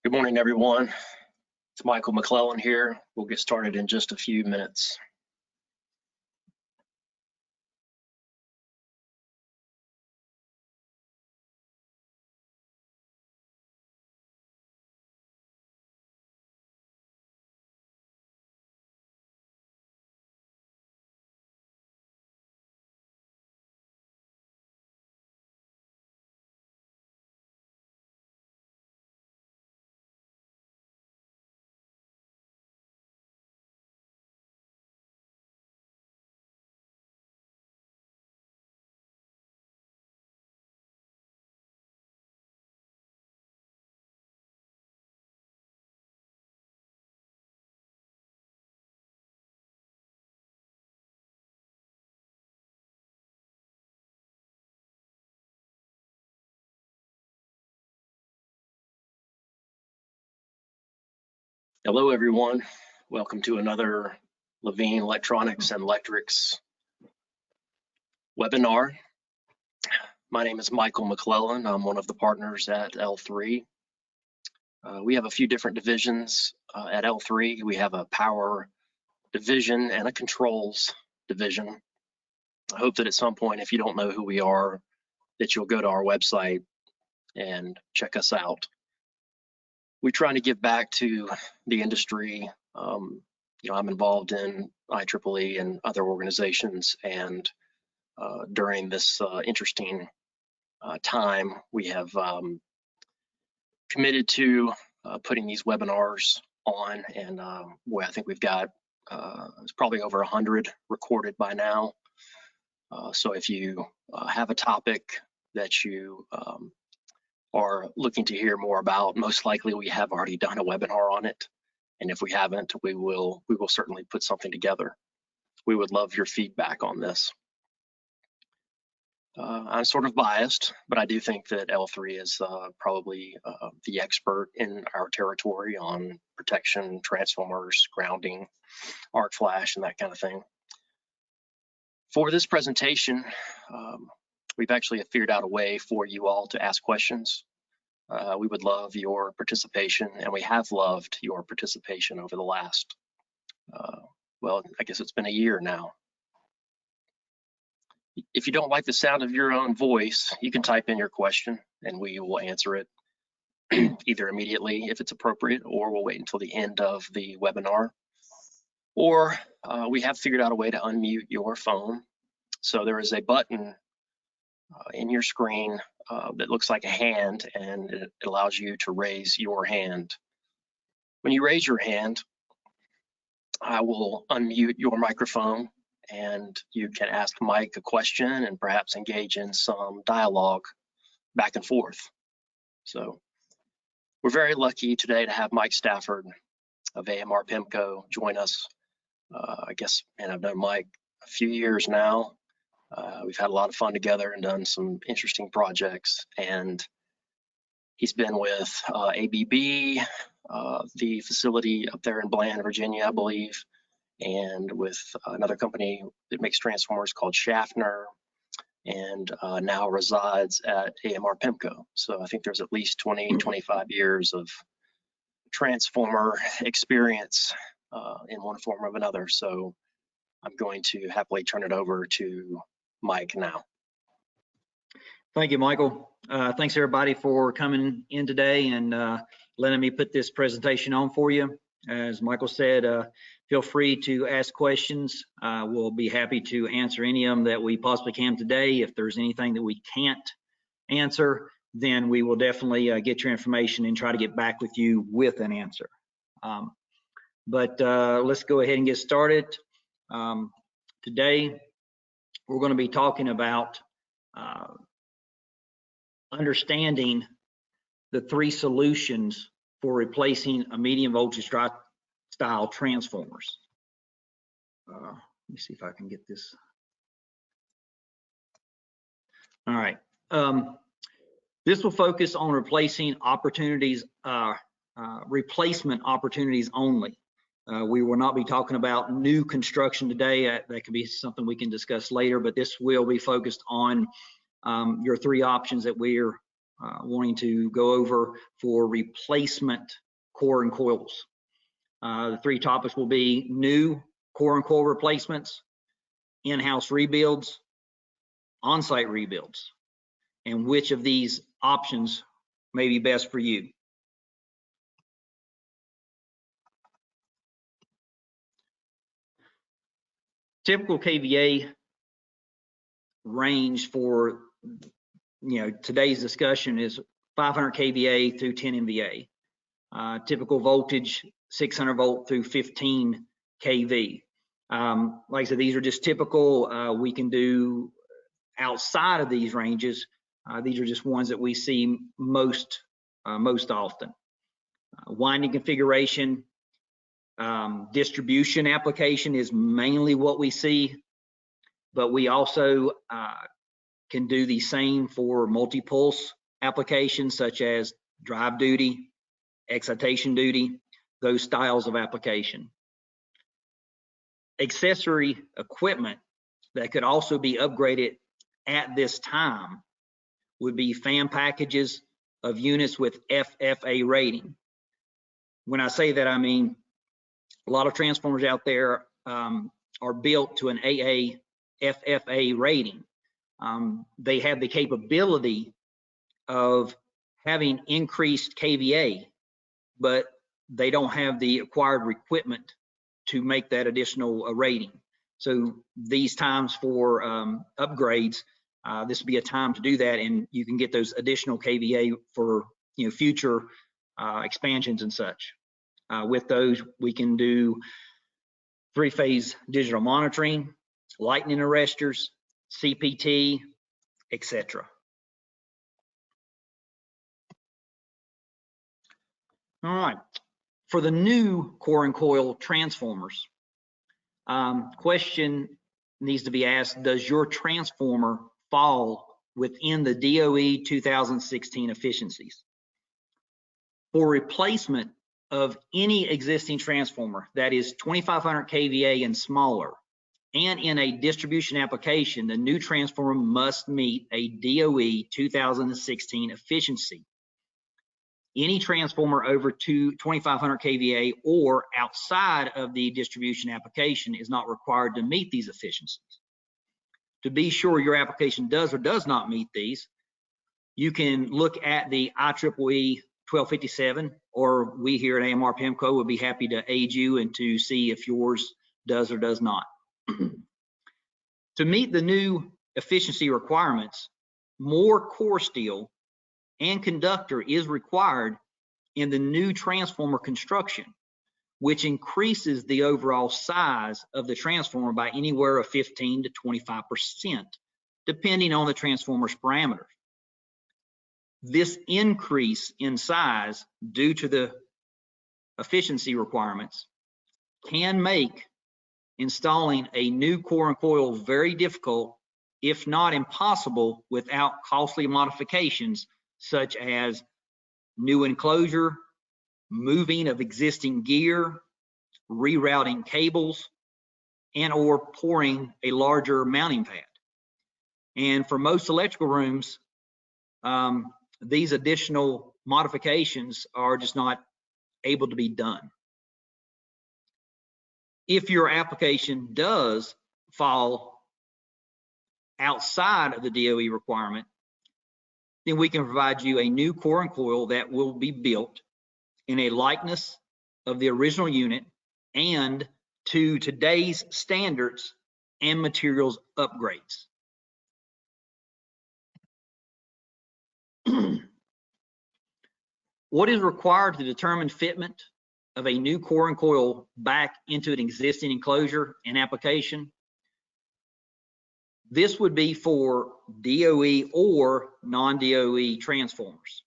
Good morning, everyone. It's Michael McClellan here. We'll get started in just a few minutes. Hello, everyone. Welcome to another Levine Electronics and Electrics webinar. My name is Michael McClellan. I'm one of the partners at L3. We have a few different divisions at L3. We have a power division and a controls division. I hope that at some point, if you don't know who we are, that you'll go to our website and check us out. We try to give back to the industry. I'm involved in IEEE and other organizations, and during this interesting time, we have committed to putting these webinars on, and boy, I think we've got it's probably over 100 recorded by now. So if you have a topic that you are looking to hear more about, most likely we have already done a webinar on it. And if we haven't, we will certainly put something together. We would love your feedback on this. I'm sort of biased, but I do think that L3 is probably the expert in our territory on protection, transformers, grounding, arc flash, and that kind of thing. For this presentation, we've actually figured out a way for you all to ask questions. We would love your participation, and we have loved your participation over the last, well, I guess it's been a year now. If you don't like the sound of your own voice, you can type in your question and we will answer it either immediately if it's appropriate, or we'll wait until the end of the webinar. Or we have figured out a way to unmute your phone. So there is a button in your screen that looks like a hand, and it allows you to raise your hand. When you raise your hand, I will unmute your microphone and you can ask Mike a question and perhaps engage in some dialogue back and forth. So we're very lucky today to have Mike Stafford of AMR PemCo join us. I guess, and I've known Mike a few years now. We've had a lot of fun together and done some interesting projects, and he's been with ABB, the facility up there in Bland, Virginia, I believe, and with another company that makes transformers called Schaffner, and now resides at AMR PemCo. So I think there's at least 20, 25 years of transformer experience in one form or another. So I'm going to happily turn it over to Mike now. Thank you, Michael. Thanks everybody for coming in today and letting me put this presentation on for you. As Michael said, feel free to ask questions. We'll be happy to answer any of them that we possibly can today. If there's anything that we can't answer, then we will definitely get your information and try to get back with you with an answer. But let's go ahead and get started. Today, we're going to be talking about understanding the 3 solutions for replacing a medium voltage style transformers. Let me see if I can get this. All right. This will focus on replacing opportunities, replacement opportunities only. We will not be talking about new construction today. That could be something we can discuss later, but this will be focused on your 3 options that we're wanting to go over for replacement core and coils. The three topics will be new core and coil replacements, in-house rebuilds, on-site rebuilds, and which of these options may be best for you. Typical KVA range for today's discussion is 500 kVA through 10 MVA. Typical voltage 600 volt through 15 kV. Like I said, these are just typical. We can do outside of these ranges. These are just ones that we see most often. Winding configuration, distribution application is mainly what we see, but we also can do the same for multi-pulse applications such as drive duty, excitation duty, those styles of application. Accessory equipment that could also be upgraded at this time would be fan packages of units with FFA rating. When I say that, I mean a lot of transformers out there are built to an AA FFA rating. They have the capability of having increased KVA, but they don't have the acquired equipment to make that additional rating. So these times for upgrades, this would be a time to do that, and you can get those additional KVA for future expansions and such. With those, we can do three-phase digital monitoring, lightning arresters, CPT, etc. All right, for the new core and coil transformers, question needs to be asked: does your transformer fall within the DOE 2016 efficiencies? For replacement of any existing transformer that is 2500 kVA and smaller, and in a distribution application, the new transformer must meet a DOE 2016 efficiency. Any transformer over 2500 kVA or outside of the distribution application is not required to meet these efficiencies. To be sure your application does or does not meet these, you can look at the IEEE 1257, or we here at AMR PemCo would be happy to aid you and to see if yours does or does not. To meet the new efficiency requirements, more core steel and conductor is required in the new transformer construction, which increases the overall size of the transformer by anywhere of 15 to 25%, depending on the transformer's parameters. This increase in size due to the efficiency requirements can make installing a new core and coil very difficult, if not impossible, without costly modifications such as new enclosure, moving of existing gear, rerouting cables, and or pouring a larger mounting pad. And for most electrical rooms, these additional modifications are just not able to be done. If your application does fall outside of the DOE requirement, then we can provide you a new core and coil that will be built in a likeness of the original unit and to today's standards and materials upgrades. What is required to determine fitment of a new core and coil back into an existing enclosure and application? This would be for DOE or non-DOE transformers.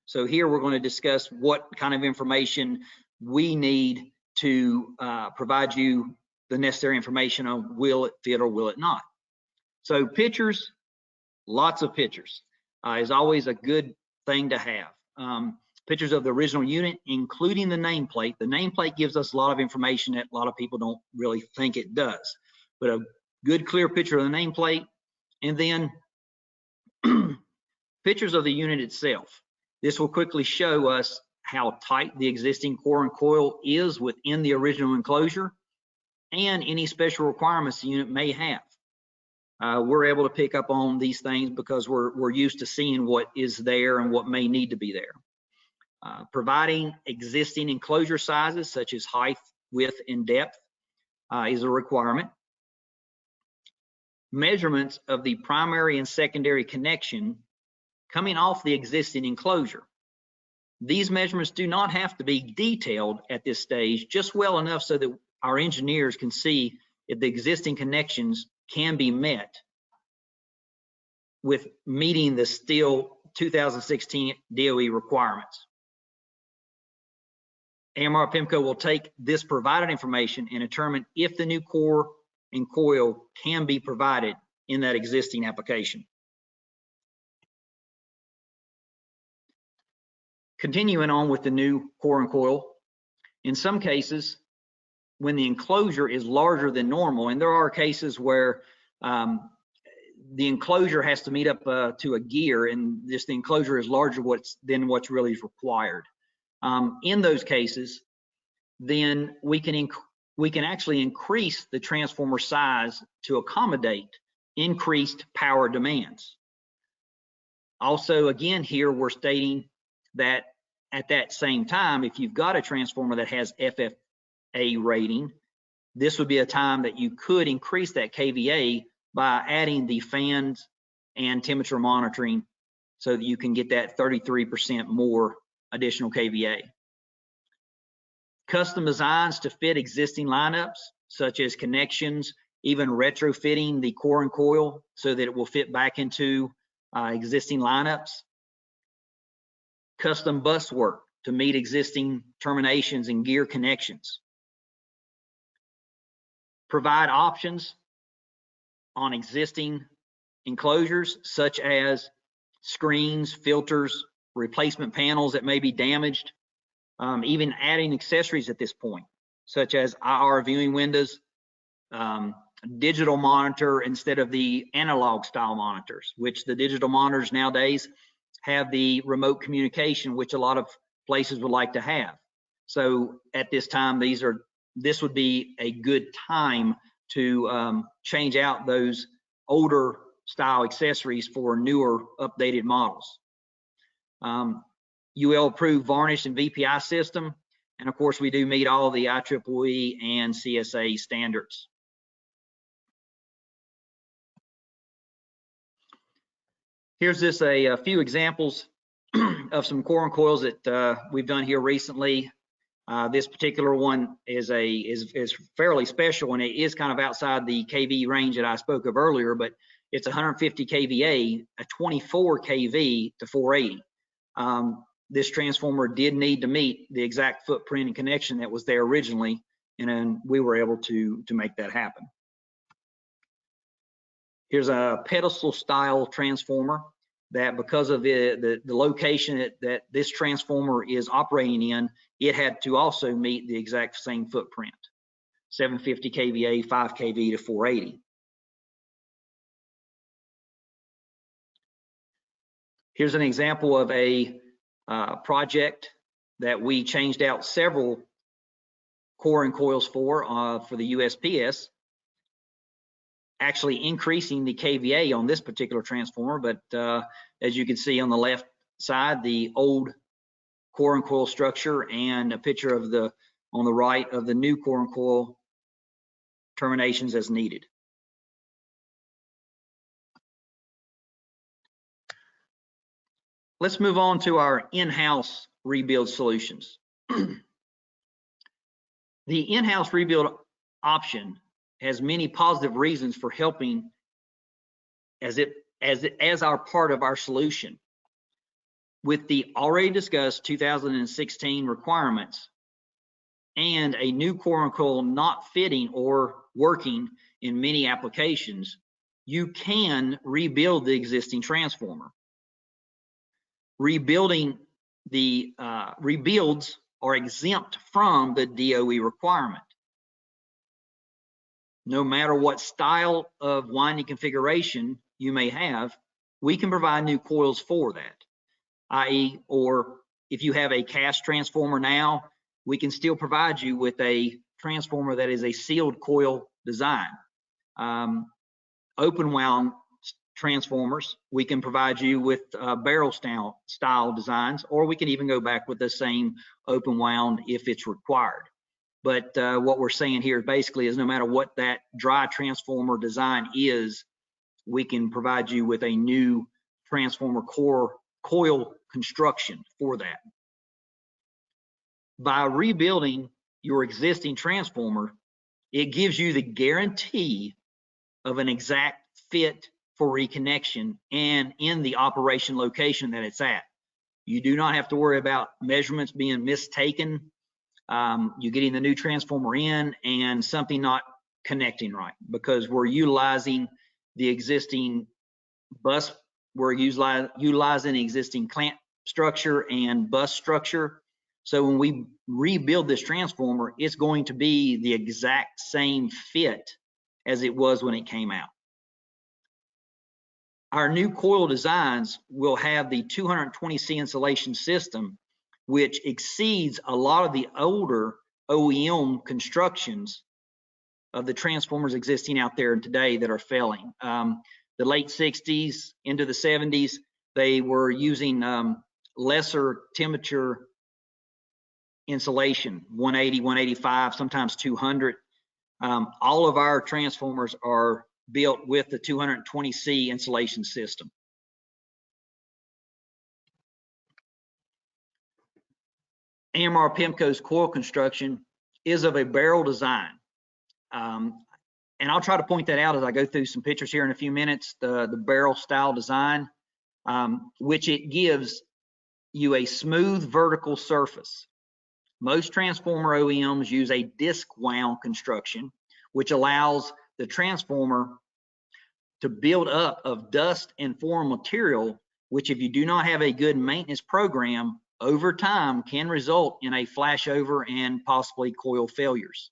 So here we're going to discuss what kind of information we need to provide you the necessary information on will it fit or will it not. So pictures, lots of pictures is always a good thing to have. Pictures of the original unit, including the nameplate. The nameplate gives us a lot of information that a lot of people don't really think it does. But a good clear picture of the nameplate, and then Pictures of the unit itself. This will quickly show us how tight the existing core and coil is within the original enclosure and any special requirements the unit may have. We're able to pick up on these things because we're used to seeing what is there and what may need to be there. Providing existing enclosure sizes such as height, width, and depth is a requirement. Measurements of the primary and secondary connection coming off the existing enclosure. These measurements do not have to be detailed at this stage, just well enough so that our engineers can see if the existing connections can be met with meeting the still 2016 DOE requirements. AMR PemCo will take this provided information and determine if the new core and coil can be provided in that existing application. Continuing on with the new core and coil, in some cases, when the enclosure is larger than normal, and there are cases where the enclosure has to meet up to a gear, and just the enclosure is larger than what's really required. In those cases, then we can actually increase the transformer size to accommodate increased power demands. Also, again, here we're stating that at that same time, if you've got a transformer that has FFA rating, this would be a time that you could increase that kVA by adding the fans and temperature monitoring so that you can get that 33% more additional kVA. Custom designs to fit existing lineups, such as connections, even retrofitting the core and coil so that it will fit back into existing lineups. Custom bus work to meet existing terminations and gear connections. Provide options on existing enclosures, such as screens, filters, replacement panels that may be damaged, even adding accessories at this point, such as IR viewing windows, digital monitor instead of the analog style monitors, which the digital monitors nowadays have the remote communication, which a lot of places would like to have. So at this time, this would be a good time to change out those older style accessories for newer updated models. UL approved varnish and VPI system, and of course we do meet all the IEEE and CSA standards. Here's just a few examples of some core and coils that we've done here recently. This particular one is fairly special, and it is kind of outside the kV range that I spoke of earlier, but it's 150 kVA, a 24 kV to 480. This transformer did need to meet the exact footprint and connection that was there originally, and then we were able to make that happen. Here's a pedestal style transformer that, because of the location that this transformer is operating in, it had to also meet the exact same footprint, 750 kVA, 5 kV to 480. Here's an example of a project that we changed out several core and coils for the USPS, actually increasing the kVA on this particular transformer, but as you can see on the left side, the old core and coil structure, and a picture of on the right of the new core and coil terminations as needed. Let's move on to our in-house rebuild solutions. The in-house rebuild option has many positive reasons for helping as our part of our solution. With the already discussed 2016 requirements and a new core and coil not fitting or working in many applications, you can rebuild the existing transformer. Rebuilds are exempt from the DOE requirement. No matter what style of winding configuration you may have, we can provide new coils for that, i.e., or if you have a cast transformer now, we can still provide you with a transformer that is a sealed coil design. Open wound transformers, we can provide you with barrel style designs, or we can even go back with the same open wound if it's required. But what we're saying here basically is no matter what that dry transformer design is, we can provide you with a new transformer coil construction for that. By rebuilding your existing transformer, it gives you the guarantee of an exact fit for reconnection and in the operation location that it's at. You do not have to worry about measurements being mistaken, you getting the new transformer in and something not connecting right, because we're utilizing the existing bus, we're utilizing the existing clamp structure and bus structure. So when we rebuild this transformer, it's going to be the exact same fit as it was when it came out. Our new coil designs will have the 220C insulation system, which exceeds a lot of the older OEM constructions of the transformers existing out there today that are failing. The late 60s into the 70s, they were using lesser temperature insulation, 180, 185, sometimes 200. All of our transformers are built with the 220C insulation system. AMR PemCo's coil construction is of a barrel design. And I'll try to point that out as I go through some pictures here in a few minutes, the barrel style design, which it gives you a smooth vertical surface. Most transformer OEMs use a disc wound construction, which allows the transformer to build up of dust and foreign material, which if you do not have a good maintenance program, over time can result in a flashover and possibly coil failures.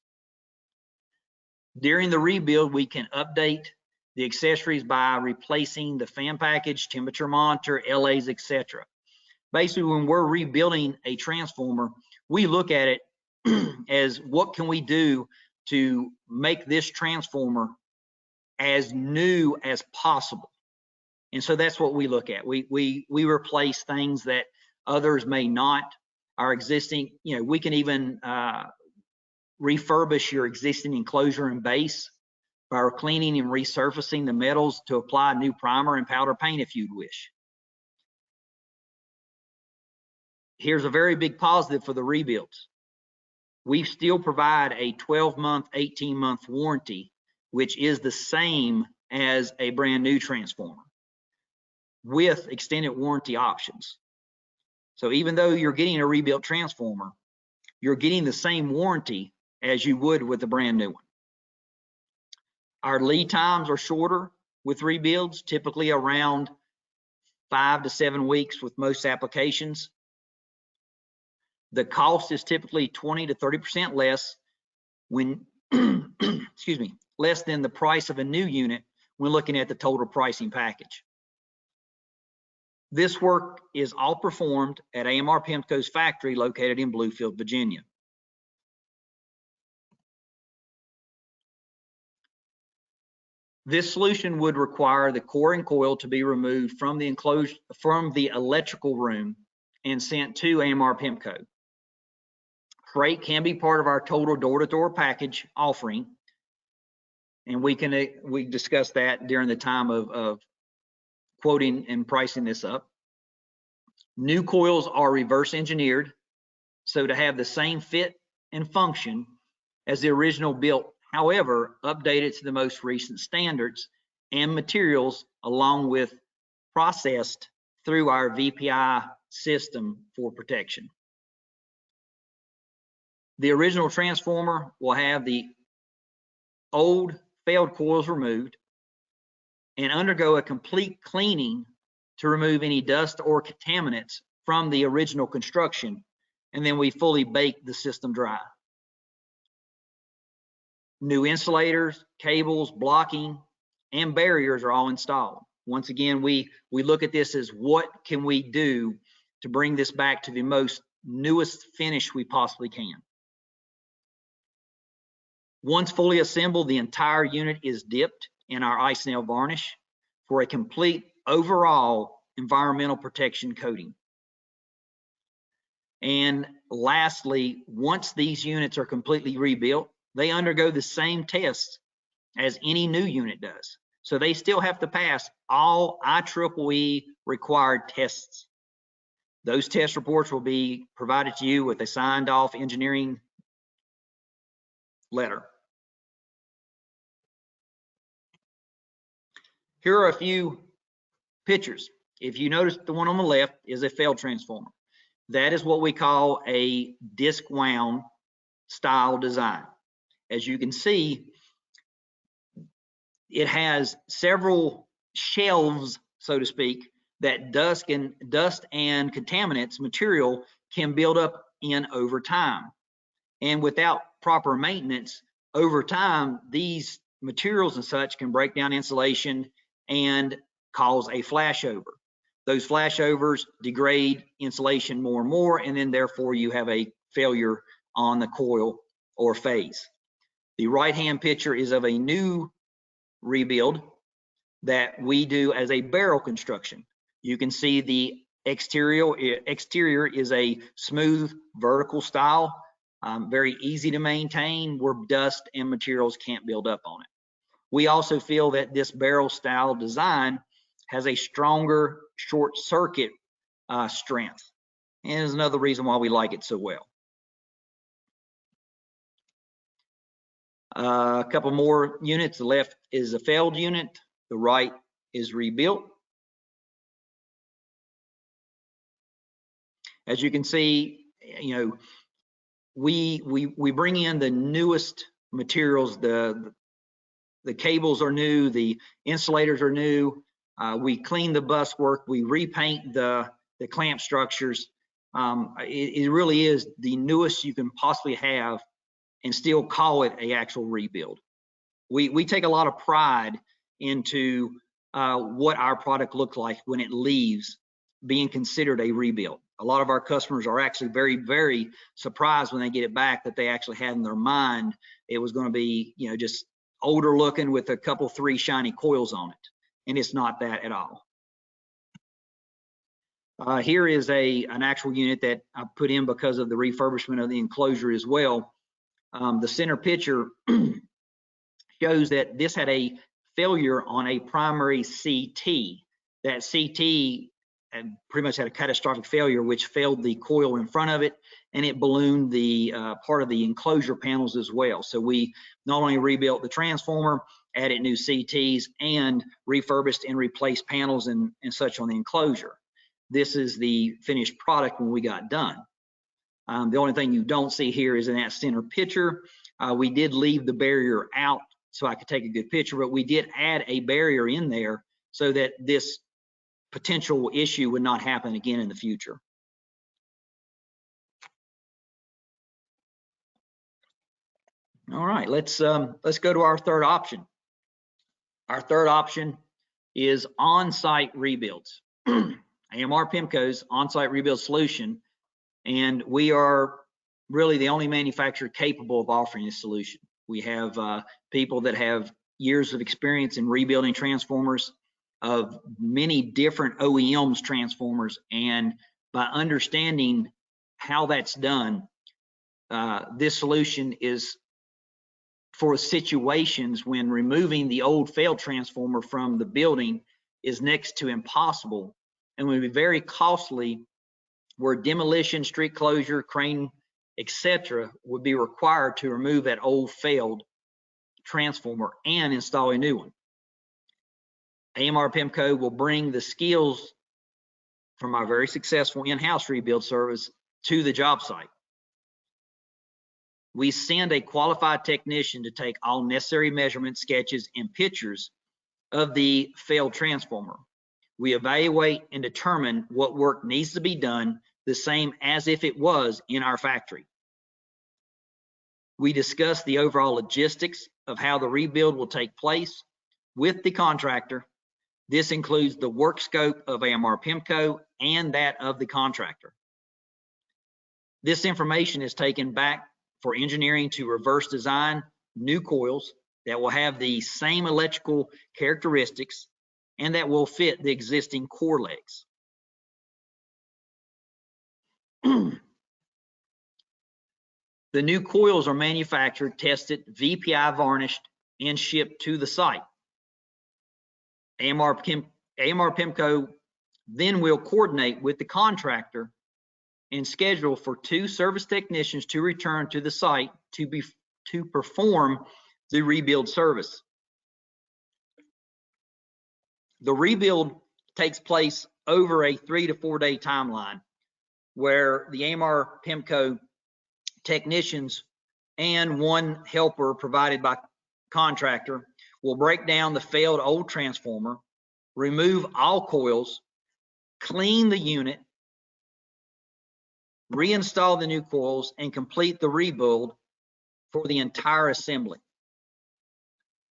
During the rebuild, we can update the accessories by replacing the fan package, temperature monitor, LAs, etc. Basically, when we're rebuilding a transformer, we look at it as what can we do to make this transformer as new as possible. And so that's what we look at. We replace things that others may not. Our existing, we can even refurbish your existing enclosure and base by cleaning and resurfacing the metals to apply new primer and powder paint if you'd wish. Here's a very big positive for the rebuilds. We still provide a 12-month, 18-month warranty, which is the same as a brand new transformer with extended warranty options. So even though you're getting a rebuilt transformer, you're getting the same warranty as you would with a brand new one. Our lead times are shorter with rebuilds, typically around 5 to 7 weeks with most applications. The cost is typically 20 to 30% less when, excuse me, less than the price of a new unit when looking at the total pricing package. This work is all performed at AMR PemCo's factory located in Bluefield, Virginia. This solution would require the core and coil to be removed from the enclosure, from the electrical room and sent to AMR PemCo. Freight can be part of our total door-to-door package offering, and we discussed that during the time of quoting and pricing this up. New coils are reverse engineered, so to have the same fit and function as the original built, however, updated to the most recent standards and materials, along with processed through our VPI system for protection. The original transformer will have the old failed coils removed and undergo a complete cleaning to remove any dust or contaminants from the original construction, and then we fully bake the system dry. New insulators, cables, blocking, and barriers are all installed. Once again, we look at this as what can we do to bring this back to the most newest finish we possibly can. Once fully assembled, the entire unit is dipped in our ice nail varnish for a complete overall environmental protection coating. And lastly, once these units are completely rebuilt, they undergo the same tests as any new unit does. So they still have to pass all IEEE required tests. Those test reports will be provided to you with a signed off engineering letter. Here are a few pictures. If you notice, the one on the left is a failed transformer. That is what we call a disc wound style design. As you can see, it has several shelves, so to speak, that dust and contaminants material can build up in over time. And without proper maintenance, over time, these materials and such can break down insulation and cause a flashover. Those flashovers degrade insulation more and more, and then therefore you have a failure on the coil or phase. The right-hand picture is of a new rebuild that we do as a barrel construction. You can see the exterior is a smooth vertical style, very easy to maintain, where dust and materials can't build up on it. We also feel that this barrel style design has a stronger short circuit strength, and is another reason why we like it so well. A couple more units. The left is a failed unit, the right is rebuilt. As you can see, you know, we bring in the newest materials. The cables are new, the insulators are new. We clean the bus work, we repaint the clamp structures. It really is the newest you can possibly have and still call it a actual rebuild. We take a lot of pride into what our product looked like when it leaves being considered a rebuild. A lot of our customers are actually very, very surprised when they get it back that they actually had in their mind it was going to be, you know, just older looking with a couple, 3 shiny coils on it. And it's not that at all. Here is an actual unit that I put in because of the refurbishment of the enclosure as well. The center picture shows that this had a failure on a primary CT. That CT pretty much had a catastrophic failure, which failed the coil in front of it, and it ballooned the part of the enclosure panels as well. So we not only rebuilt the transformer, added new CTs, and refurbished and replaced panels and such on the enclosure. This is the finished product when we got done. The only thing you don't see here is in that center picture. We did leave the barrier out so I could take a good picture, but we did add a barrier in there so that this potential issue would not happen again in the future. All right, let's go to our third option. Our third option is on-site rebuilds. AMR PemCo's on-site rebuild solution, and we are really the only manufacturer capable of offering this solution. We have people that have years of experience in rebuilding transformers of many different OEMs transformers, and by understanding how that's done, this solution is for situations when removing the old failed transformer from the building is next to impossible and would be very costly, where demolition, street closure, crane, etc. would be required to remove that old failed transformer and install a new one. AMR PemCo will bring the skills from our very successful in-house rebuild service to the job site. We send a qualified technician to take all necessary measurements, sketches, and pictures of the failed transformer. We evaluate and determine what work needs to be done, the same as if it was in our factory. We discuss the overall logistics of how the rebuild will take place with the contractor, This includes the work scope of AMR PemCo and that of the contractor. This information is taken back for engineering to reverse design new coils that will have the same electrical characteristics and that will fit the existing core legs. The new coils are manufactured, tested, VPI varnished, and shipped to the site. AMR PemCo then will coordinate with the contractor and schedule for 2 service technicians to return to the site to perform the rebuild service. The rebuild takes place over a 3 to 4 day timeline, where the AMR PemCo technicians and 1 helper provided by contractor will break down the failed old transformer, remove all coils, clean the unit, reinstall the new coils, and complete the rebuild for the entire assembly.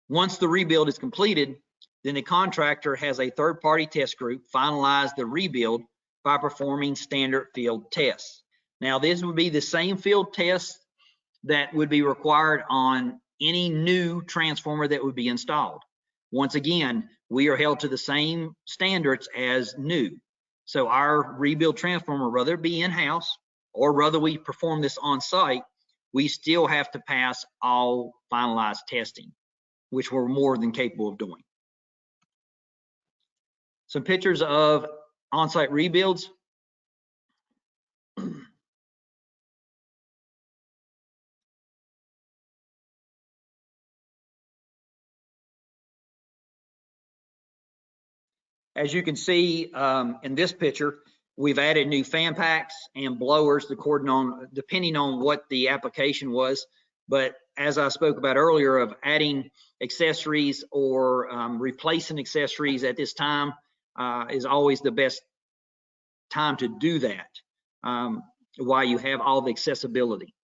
Once the rebuild is completed, then the contractor has a third-party test group finalize the rebuild by performing standard field tests. Now, this would be the same field tests that would be required on any new transformer that would be installed. Once again, we are held to the same standards as new. So our rebuild transformer, whether it be in-house or whether we perform this on site, we still have to pass all finalized testing, which we're more than capable of doing. Some pictures of on-site rebuilds. As you can see in this picture, we've added new fan packs and blowers depending on what the application was. But as I spoke about earlier, of adding accessories or replacing accessories at this time is always the best time to do that while you have all the accessibility.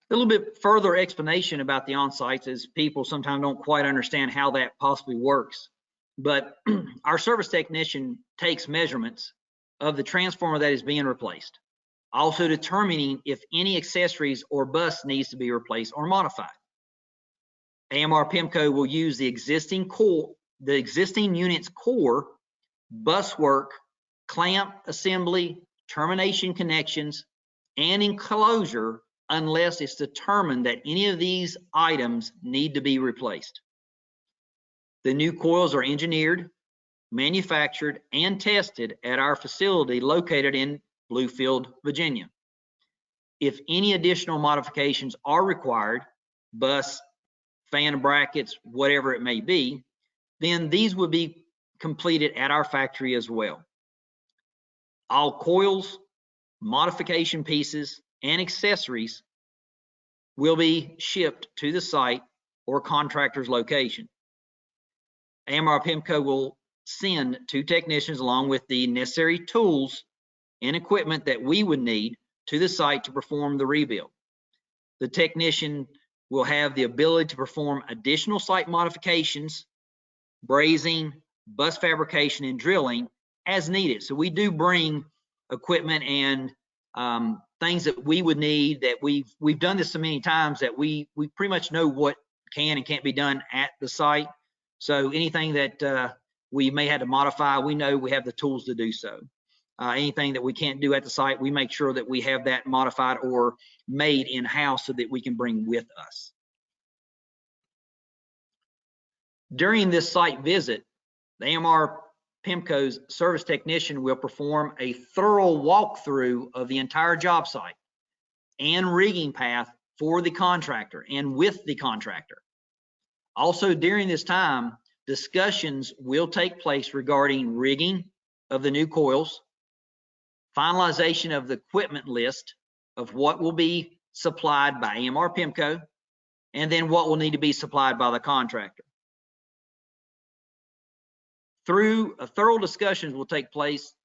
A little bit further explanation about the on-sites, as people sometimes don't quite understand how that possibly works. But our service technician takes measurements of the transformer that is being replaced, also determining if any accessories or bus needs to be replaced or modified. AMR PemCo will use the existing unit's core, bus work, clamp assembly, termination connections, and enclosure unless it's determined that any of these items need to be replaced. The new coils are engineered, manufactured, and tested at our facility located in Bluefield, Virginia. If any additional modifications are required, bus, fan brackets, whatever it may be, then these would be completed at our factory as well. All coils, modification pieces, and accessories will be shipped to the site or contractor's location. AMR PemCo will send 2 technicians along with the necessary tools and equipment that we would need to the site to perform the rebuild. The technician will have the ability to perform additional site modifications, brazing, bus fabrication, and drilling as needed. So we do bring equipment and things that we would need, that we've done this so many times that we pretty much know what can and can't be done at the site. So anything that we may have to modify, we know we have the tools to do so. Anything that we can't do at the site, we make sure that we have that modified or made in-house so that we can bring with us. During this site visit, the AMR PemCo's service technician will perform a thorough walkthrough of the entire job site and rigging path for the contractor and with the contractor. Also, during this time, discussions will take place regarding rigging of the new coils, finalization of the equipment list of what will be supplied by AMR PemCo, and then what will need to be supplied by the contractor. Through a thorough discussions will take place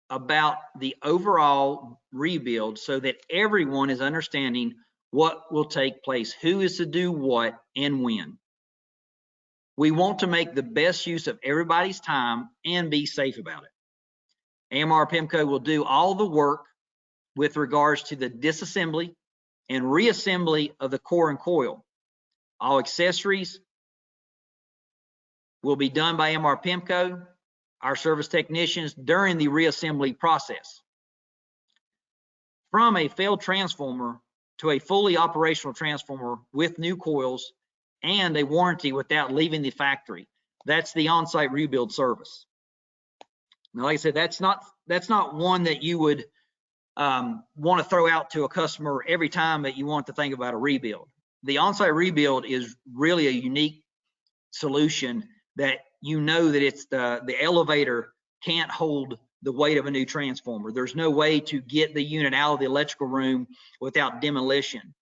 about the overall rebuild so that everyone is understanding what will take place, who is to do what, and when. We want to make the best use of everybody's time and be safe about it. AMR PemCo will do all the work with regards to the disassembly and reassembly of the core and coil. All accessories will be done by AMR PemCo, our service technicians, during the reassembly process. From a failed transformer to a fully operational transformer with new coils and a warranty without leaving the factory, that's the on-site rebuild service. Now, like I said, that's not one that you would want to throw out to a customer every time that you want to think about a rebuild. The on-site rebuild is really a unique solution that you know that it's the elevator can't hold the weight of a new transformer. There's no way to get the unit out of the electrical room without demolition.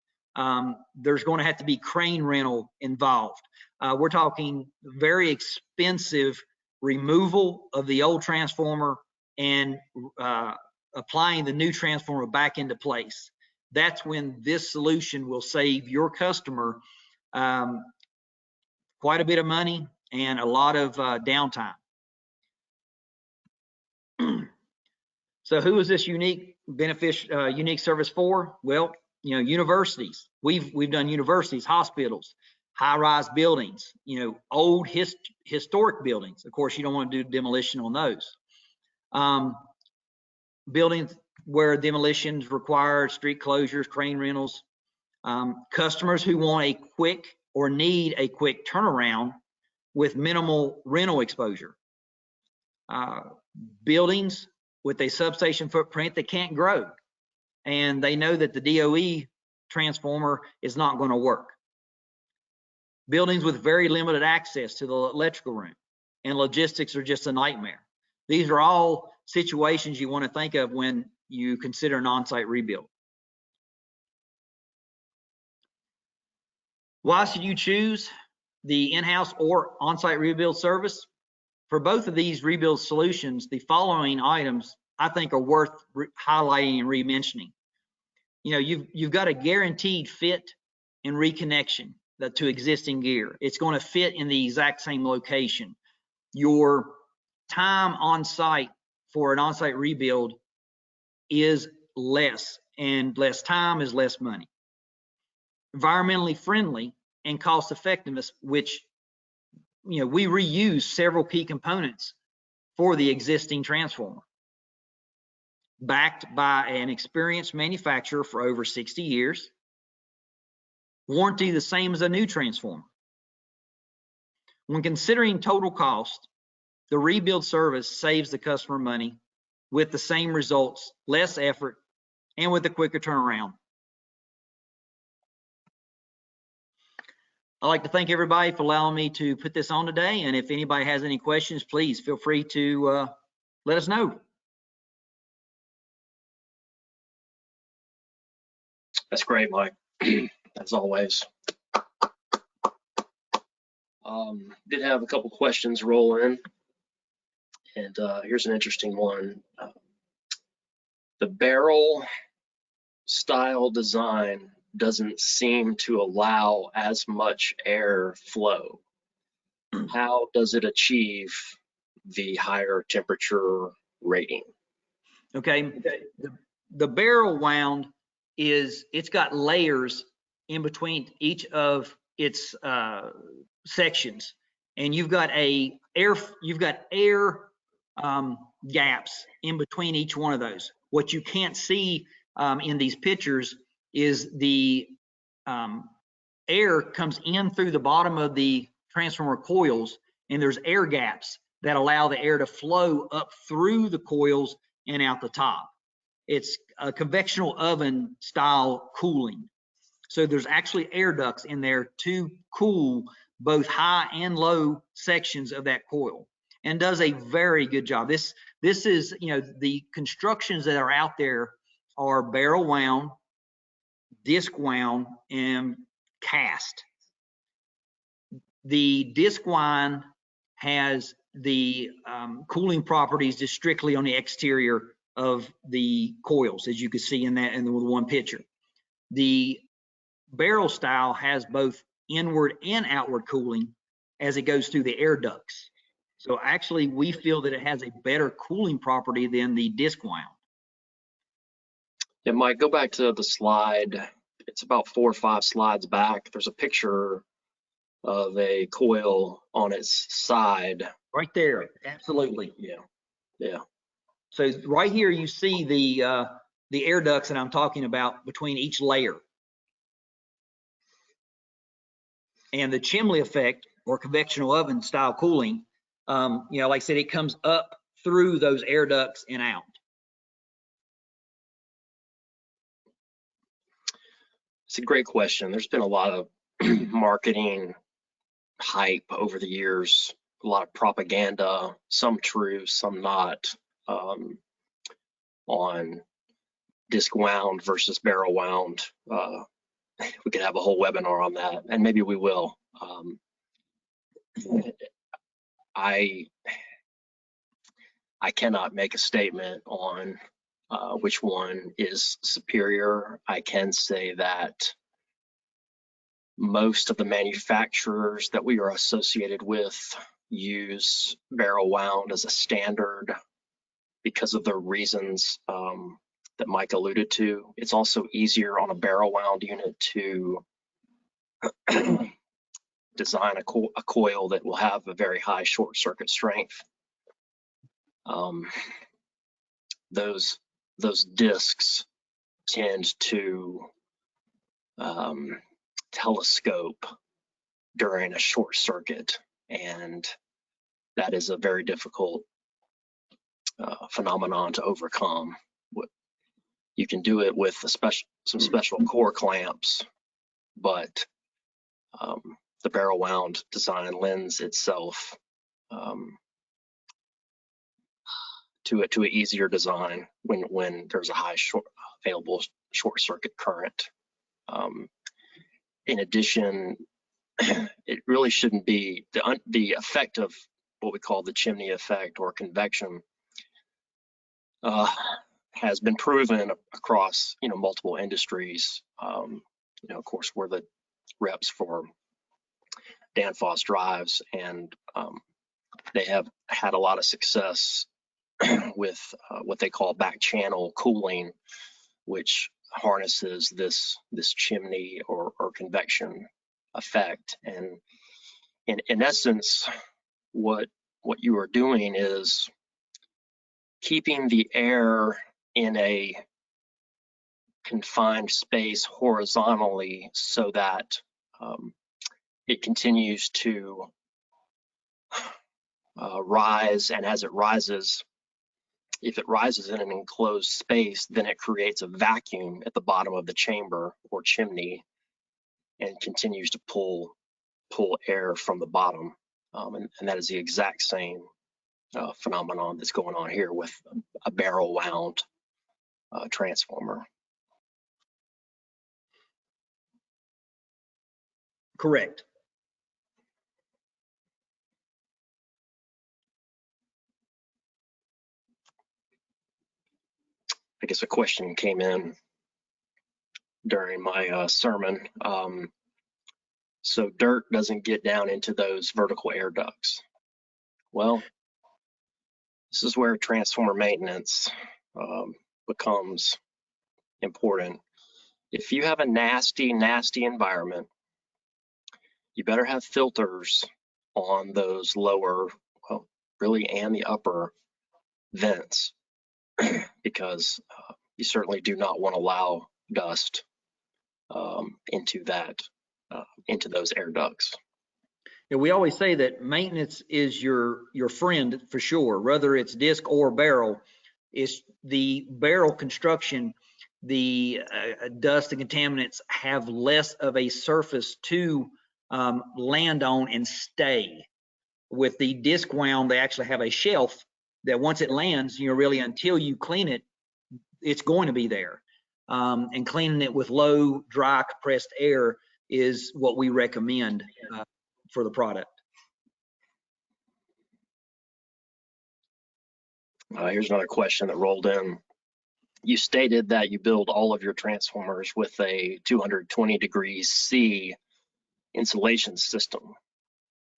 There's going to have to be crane rental involved. We're talking very expensive removal of the old transformer and applying the new transformer back into place. That's when this solution will save your customer quite a bit of money and a lot of downtime. So who is this unique service for? Well, you know, universities. We've done universities, hospitals, high-rise buildings, you know, old historic buildings. Of course, you don't want to do demolition on those. Buildings where demolitions require street closures, crane rentals. Customers who want a quick or need a quick turnaround with minimal rental exposure. Buildings with a substation footprint that can't grow, and they know that the DOE transformer is not going to work. Buildings with very limited access to the electrical room, and logistics are just a nightmare. These are all situations you want to think of when you consider an on-site rebuild. Why should you choose the in-house or on-site rebuild service? For both of these rebuild solutions, the following items I think are worth highlighting and re-mentioning. You know, you've got a guaranteed fit and reconnection to existing gear. It's going to fit in the exact same location. Your time on site for an on-site rebuild is less, and less time is less money. Environmentally friendly and cost effectiveness, which, you know, we reuse several key components for the existing transformer. Backed by an experienced manufacturer for over 60 years. Warranty the same as a new transformer. When considering total cost, the rebuild service saves the customer money with the same results, less effort, and with a quicker turnaround. I'd like to thank everybody for allowing me to put this on today, and if anybody has any questions, please feel free to let us know. That's great, Mike, as always. Did have a couple questions roll in, and here's an interesting one. The barrel style design doesn't seem to allow as much air flow. How does it achieve the higher temperature rating? Okay, the barrel wound it's got layers in between each of its sections, and you've got air gaps in between each one of those. What you can't see in these pictures is the air comes in through the bottom of the transformer coils, and there's air gaps that allow the air to flow up through the coils and out the top. It's a convectional oven style cooling. So there's actually air ducts in there to cool both high and low sections of that coil, and does a very good job. This is, you know, the constructions that are out there are barrel wound, disc wound, and cast. The disc wound has the cooling properties just strictly on the exterior of the coils, as you can see in the one picture. The barrel style has both inward and outward cooling as it goes through the air ducts. So actually, we feel that it has a better cooling property than the disc wound. Yeah, Mike, go back to the slide. It's about 4 or 5 slides back. There's a picture of a coil on its side. Right there, absolutely. Yeah. So right here, you see the air ducts that I'm talking about between each layer. And the chimney effect, or convectional oven style cooling, like I said, it comes up through those air ducts and out. It's a great question. There's been a lot of marketing hype over the years, a lot of propaganda, some true, some not, on disc wound versus barrel wound. We could have a whole webinar on that, and maybe we will. I cannot make a statement on which one is superior. I can say that most of the manufacturers that we are associated with use barrel wound as a standard because of the reasons that Mike alluded to. It's also easier on a barrel wound unit to design a coil that will have a very high short circuit strength. Those discs tend to telescope during a short circuit, and that is a very difficult phenomenon to overcome. You can do it with some special core clamps, but the barrel wound design lends itself to an easier design when there's a high available short circuit current. In addition, it really shouldn't be the effect of what we call the chimney effect or convection has been proven across multiple industries. Of course, we're the reps for Danfoss drives, and they have had a lot of success with what they call back channel cooling, which harnesses this chimney or convection effect. And in essence, what you are doing is keeping the air in a confined space horizontally so that it continues to rise, and as it rises, if it rises in an enclosed space, then it creates a vacuum at the bottom of the chamber or chimney and continues to pull air from the bottom. And that is the exact same phenomenon that's going on here with a barrel wound transformer. Correct. I guess a question came in during my sermon. So dirt doesn't get down into those vertical air ducts. Well, this is where transformer maintenance becomes important. If you have a nasty environment, you better have filters on those lower, well, really, and the upper vents, because you certainly do not want to allow dust into those air ducts. Yeah, we always say that maintenance is your friend for sure, whether it's disc or barrel. It's the barrel construction, the dust and contaminants have less of a surface to land on and stay. With the disc wound, they actually have a shelf that once it lands, really until you clean it, it's going to be there. And cleaning it with low, dry, compressed air is what we recommend for the product. Here's another question that rolled in. you stated that you build all of your transformers with a 220 degrees C insulation system.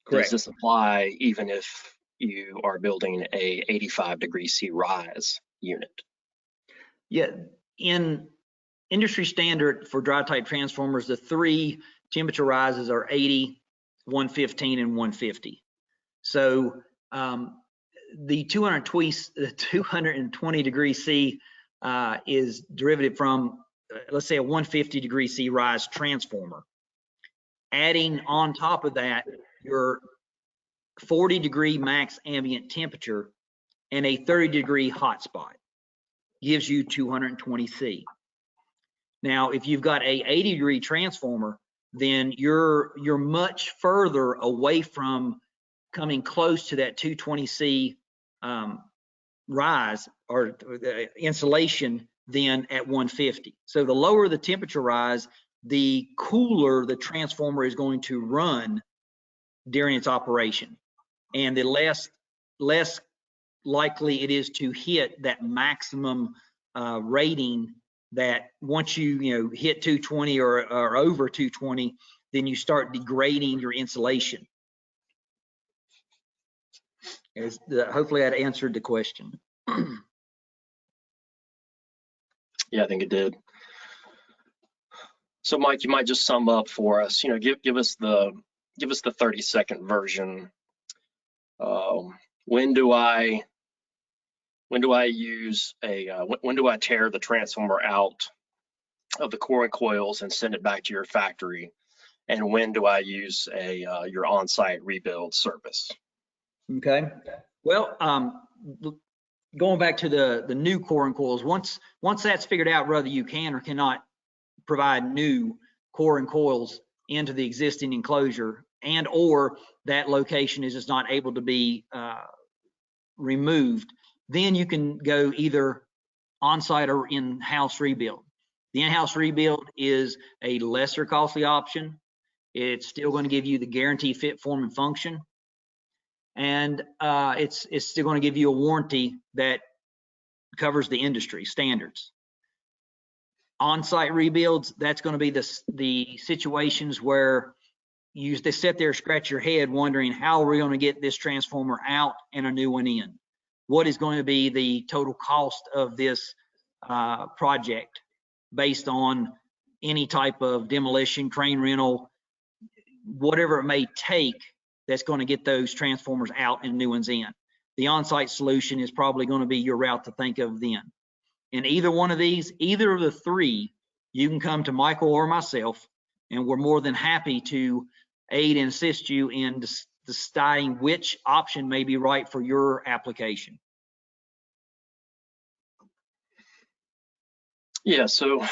Correct. Does this apply even if you are building a 85 degree C rise unit? Yeah, in industry standard for dry type transformers, the three temperature rises are 80, 115, and 150. So the 220 degree C is derivative from, let's say, a 150 degree C rise transformer. Adding on top of that your 40 degree max ambient temperature and a 30 degree hotspot gives you 220 C. Now, if you've got a 80 degree transformer, then you're much further away from coming close to that 220 C rise or insulation than at 150. So the lower the temperature rise, the cooler the transformer is going to run during its operation, and the less likely it is to hit that maximum rating. That once you hit 220 or over 220, then you start degrading your insulation. Hopefully that answered the question. Yeah, I think it did. So Mike, you might just sum up for us, give us the 30-second version. When do I tear the transformer out of the core and coils and send it back to your factory? And when do I use your on-site rebuild service? Okay. Well, going back to the new core and coils, once that's figured out whether you can or cannot provide new core and coils into the existing enclosure, and or that location is just not able to be removed, then you can go either on-site or in-house rebuild. The in-house rebuild is a lesser costly option. It's still going to give you the guaranteed fit, form, and function, and it's still going to give you a warranty that covers the industry standards. On-site rebuilds, that's going to be the situations where they sit there, scratch your head, wondering how are we going to get this transformer out and a new one in? What is going to be the total cost of this project based on any type of demolition, crane rental, whatever it may take that's going to get those transformers out and new ones in. The on-site solution is probably going to be your route to think of then. In either one of these, either of the three, you can come to Michael or myself, and we're more than happy to aid and assist you in deciding which option may be right for your application. Yeah, so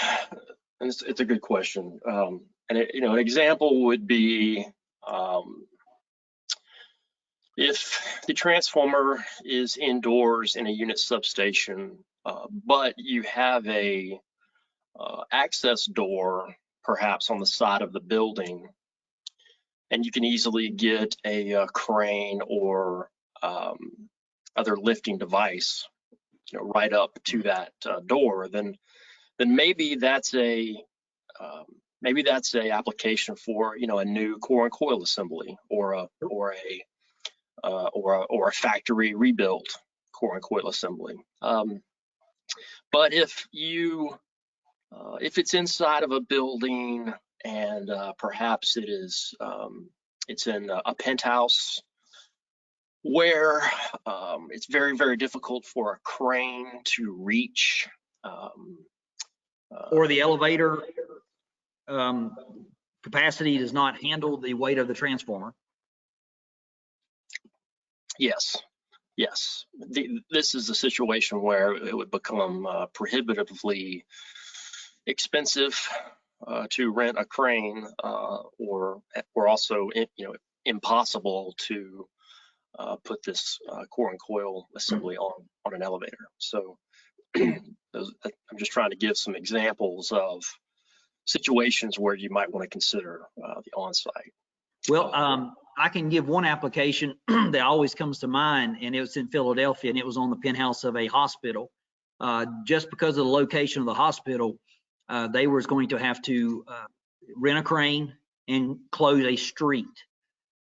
it's a good question. And an example would be if the transformer is indoors in a unit substation, but you have a access door perhaps on the side of the building, and you can easily get a crane or other lifting device, right up to that door, then maybe that's a application for a new core and coil assembly or a factory rebuilt core and coil assembly. But if it's inside of a building and perhaps it's in a penthouse where it's very, very difficult for a crane to reach, or the elevator capacity does not handle the weight of the transformer. Yes. This is a situation where it would become prohibitively expensive to rent a crane, or also impossible to put this core and coil assembly on an elevator. So I'm just trying to give some examples of situations where you might want to consider the on-site. Well, I can give one application that always comes to mind, and it was in Philadelphia, and it was on the penthouse of a hospital. just because of the location of the hospital, they was going to have to rent a crane and close a street.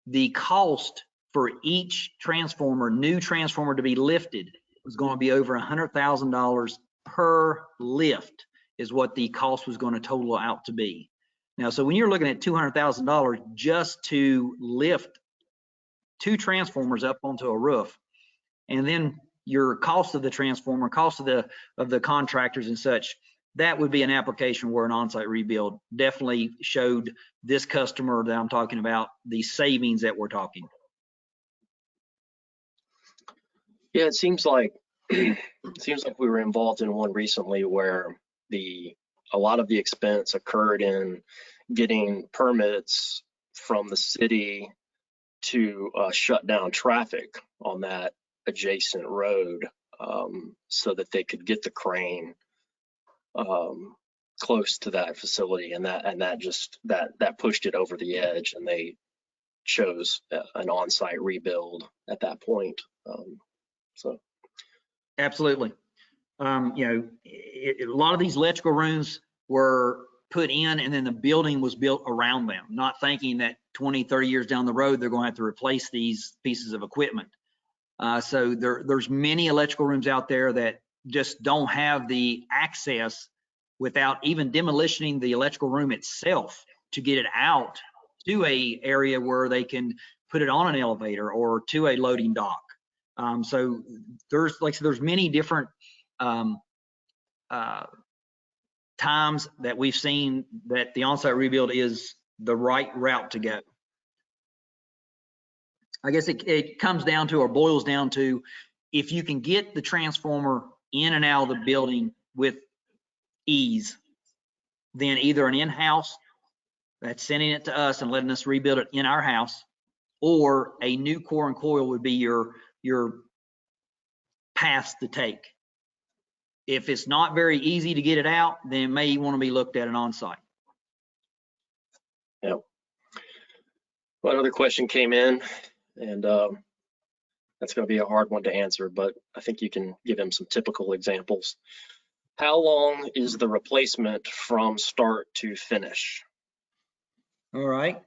The cost for each transformer, new transformer to be lifted, was going to be over $100,000 per lift, is what the cost was going to total out to be. Now, so when you're looking at $200,000 just to lift 2 transformers up onto a roof, and then your cost of the transformer, cost of the contractors and such, that would be an application where an on-site rebuild definitely showed this customer that I'm talking about the savings that we're talking. Yeah, it seems like we were involved in one recently where a lot of the expense occurred in getting permits from the city to shut down traffic on that adjacent road, so that they could get the crane close to that facility, and that pushed it over the edge, and they chose an on-site rebuild at that point. So absolutely. A lot of these electrical rooms were put in and then the building was built around them, not thinking that 20, 30 years down the road, they're going to have to replace these pieces of equipment. So there's many electrical rooms out there that just don't have the access without even demolishing the electrical room itself to get it out to a area where they can put it on an elevator or to a loading dock. So there's many different times that we've seen that the on-site rebuild is the right route to go. I guess it comes down to, or boils down to, if you can get the transformer in and out of the building with ease, then either an in-house that's sending it to us and letting us rebuild it in our house, or a new core and coil would be your path to take. If it's not very easy to get it out, then it may want to be looked at an on-site. Yeah. Well, another question came in, and that's going to be a hard one to answer, but I think you can give him some typical examples. How long is the replacement from start to finish? All right.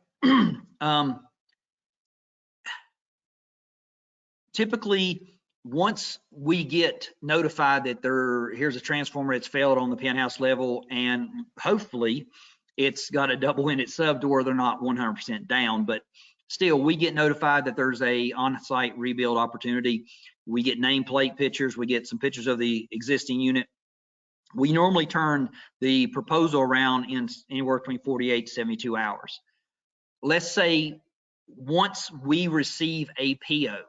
Typically, once we get notified that here's a transformer that's failed on the penthouse level, and hopefully it's got a double-ended sub to where they're not 100% down, but still we get notified that there's a on-site rebuild opportunity. We get nameplate pictures, we get some pictures of the existing unit. We normally turn the proposal around in anywhere between 48 to 72 hours. Let's say once we receive a PO,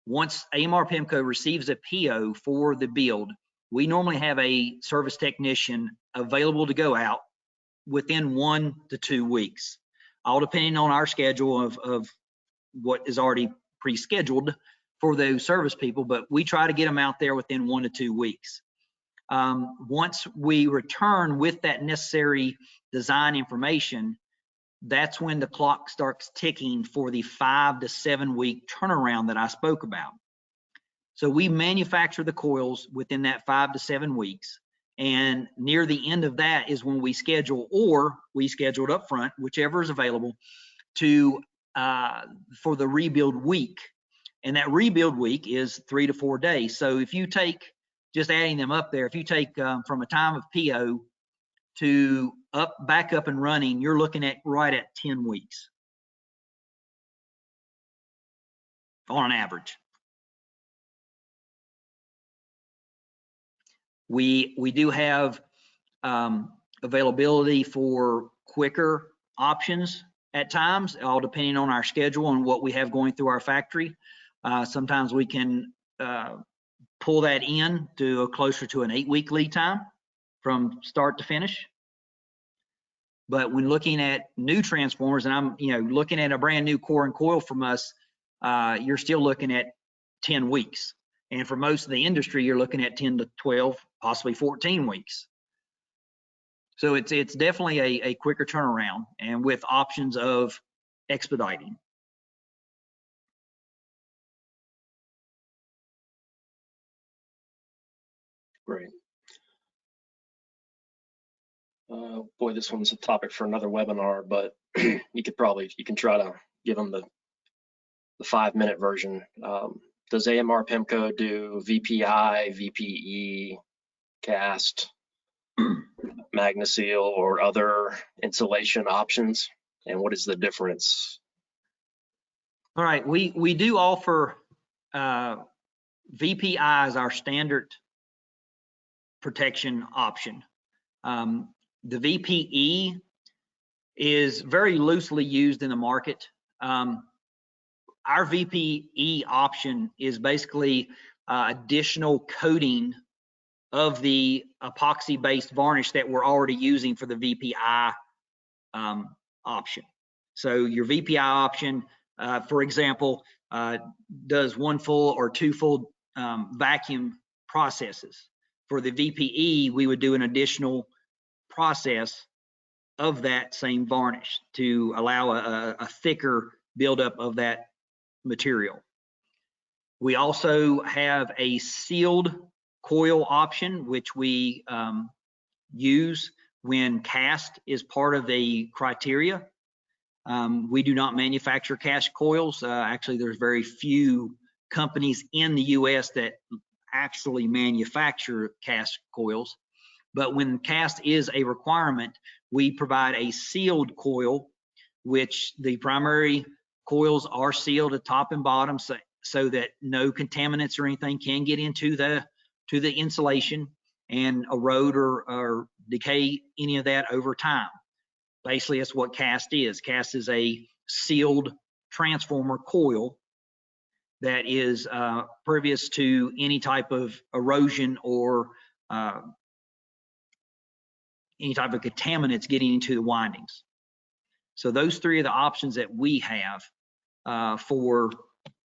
once AMR PemCo receives a PO for the build, we normally have a service technician available to go out within 1 to 2 weeks, all depending on our schedule of what is already pre-scheduled for those service people, but we try to get them out there within 1 to 2 weeks. Once we return with that necessary design information, that's when the clock starts ticking for the 5 to 7 week turnaround that I spoke about. So we manufacture the coils within that 5 to 7 weeks, and near the end of that is when we schedule, or we scheduled up front, whichever is available, to for the rebuild week. And that rebuild week is 3 to 4 days. So if you take, just adding them up there, if you take from a time of PO to back up and running, you're looking at right at 10 weeks on an average. We do have availability for quicker options at times, all depending on our schedule and what we have going through our factory. Sometimes we can pull that in to closer to an 8-week lead time from start to finish. But when looking at new transformers, and I'm looking at a brand new core and coil from us, you're still looking at 10 weeks. And for most of the industry, you're looking at 10 to 12, possibly 14 weeks. So it's definitely a quicker turnaround, and with options of expediting. Great. Boy, this one's a topic for another webinar, but you can try to give them the 5-minute version. Does AMR PemCo do VPI, VPE, cast, MagnaSeal, or other insulation options? And what is the difference? All right, we do offer VPI as our standard protection option. The VPE is very loosely used in the market. Our VPE option is basically additional coating of the epoxy-based varnish that we're already using for the VPI option. So your VPI option, for example, does 1 full or 2 full vacuum processes. For the VPE, we would do an additional process of that same varnish to allow a thicker buildup of that material. We also have a sealed coil option, which we use when cast is part of the criteria. We do not manufacture cast coils. Actually, there's very few companies in the US that actually manufacture cast coils. But when cast is a requirement, we provide a sealed coil, which the primary coils are sealed at top and bottom so that no contaminants or anything can get into the insulation and erode or decay any of that over time. Basically, that's what cast is. Cast is a sealed transformer coil that is pervious to any type of erosion or any type of contaminants getting into the windings. So those 3 are the options that we have for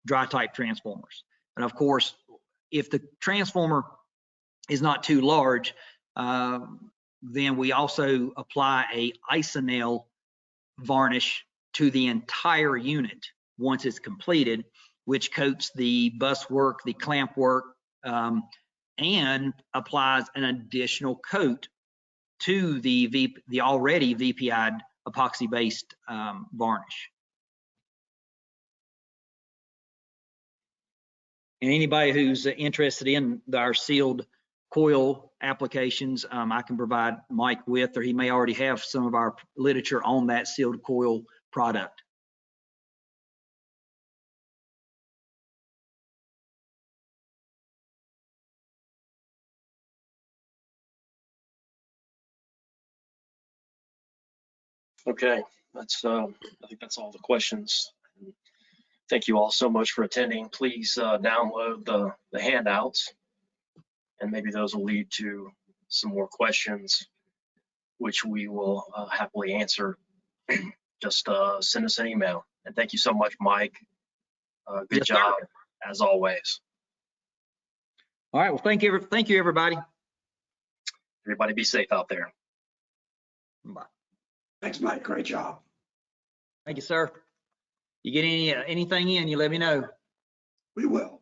dry type transformers. And of course, if the transformer is not too large, then we also apply a isonail varnish to the entire unit once it's completed, which coats the bus work, the clamp work, and applies an additional coat to the already VPI epoxy-based varnish. And anybody who's interested in our sealed coil applications, I can provide Mike with, or he may already have some of our literature on that sealed coil product. Okay, that's I think that's all the questions. Thank you all so much for attending. Please download the handouts, and maybe those will lead to some more questions, which we will happily answer. Just send us an email. And thank you so much, Mike. Good job, as always. All right, well, thank you, everybody. Everybody be safe out there. Bye. Thanks, Mike. Great job. Thank you, sir. You get anything in, you let me know. We will.